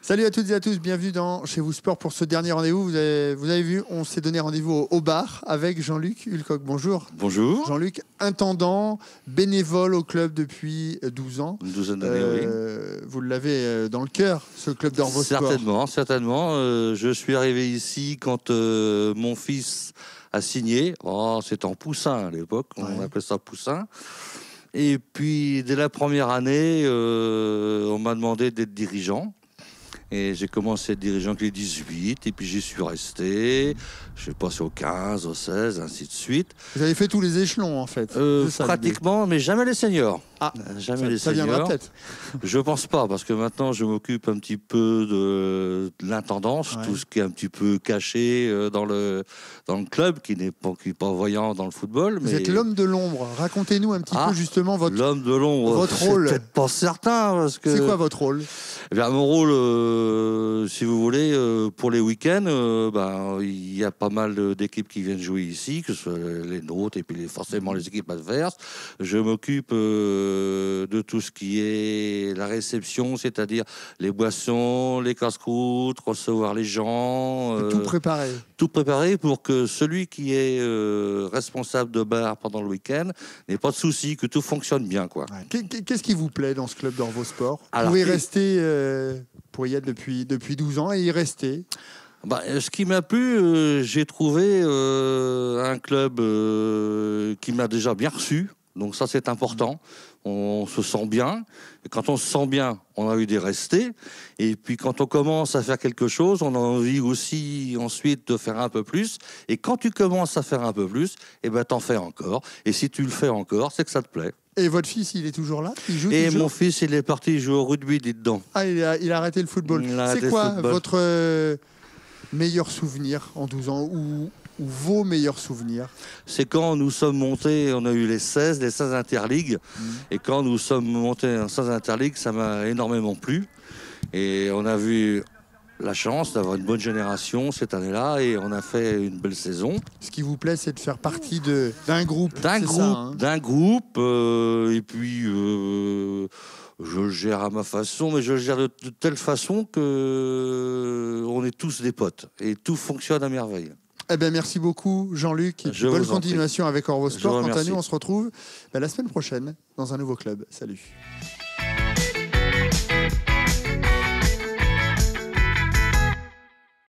Salut à toutes et à tous, bienvenue dans Chez vous Sport pour ce dernier rendez-vous. Vous avez vu, on s'est donné rendez-vous au bar avec Jean-Luc Hulcock. Bonjour. Bonjour. Jean-Luc, intendant, bénévole au club depuis 12 ans. Une douzaine d'années, oui. Vous l'avez dans le cœur, ce club d'Orvos Sport. Certainement. Je suis arrivé ici quand mon fils a signé. Oh, c'était en poussin à l'époque, on appelait ça poussin. Et puis, dès la première année, on m'a demandé d'être dirigeant. Et j'ai commencé à être dirigeant avec les 18, et puis j'y suis resté. Je suis passé au 15, au 16, ainsi de suite. Vous avez fait tous les échelons, en fait. Pratiquement, mais jamais les seniors. Jamais les seniors. Ça viendra peut-être. Je pense pas, parce que maintenant, je m'occupe un petit peu de l'intendance, tout ce qui est un petit peu caché dans le club, qui n'est pas voyant dans le football. Vous êtes l'homme de l'ombre. Racontez-nous un petit peu, justement, l'homme de l'ombre, votre rôle. Peut-être pas certain. Parce que... C'est quoi votre rôle? Eh bien, mon rôle, si vous voulez, pour les week-ends, il y a pas mal d'équipes qui viennent jouer ici, que ce soit les nôtres et puis forcément les équipes adverses. Je m'occupe de tout ce qui est la réception, c'est-à-dire les boissons, les casse-croûtes, recevoir les gens. Tout préparé. Tout préparé pour que celui qui est responsable de bar pendant le week-end n'ait pas de soucis, que tout fonctionne bien, quoi. Qu'est-ce qui vous plaît dans ce club d'Orvos Sport? Pour y rester, pour y être depuis 12 ans et y rester. Ce qui m'a plu, j'ai trouvé un club qui m'a déjà bien reçu. Donc ça, c'est important. On se sent bien. Et quand on se sent bien, on a envie d'y rester. Et puis quand on commence à faire quelque chose, on a envie aussi ensuite de faire un peu plus. Et quand tu commences à faire un peu plus, t'en fais encore. Et si tu le fais encore, c'est que ça te plaît. Et votre fils, il est toujours là? Il joue toujours? Mon fils, il est parti jouer au rugby, dites-donc. Il a arrêté le football. C'est quoi votre meilleur souvenir en 12 ans ou vos meilleurs souvenirs? C'est quand nous sommes montés, on a eu les 16 interligues. Et quand nous sommes montés en 16 interligues, ça m'a énormément plu. Et on a vu la chance d'avoir une bonne génération cette année-là et on a fait une belle saison. Ce qui vous plaît, c'est de faire partie d'un groupe. D'un groupe. Et puis, je le gère à ma façon, mais je le gère de telle façon que on est tous des potes. Et tout fonctionne à merveille. Merci beaucoup, Jean-Luc. Bonne continuation avec Orvos Sport. Quant à nous, on se retrouve la semaine prochaine dans un nouveau club. Salut.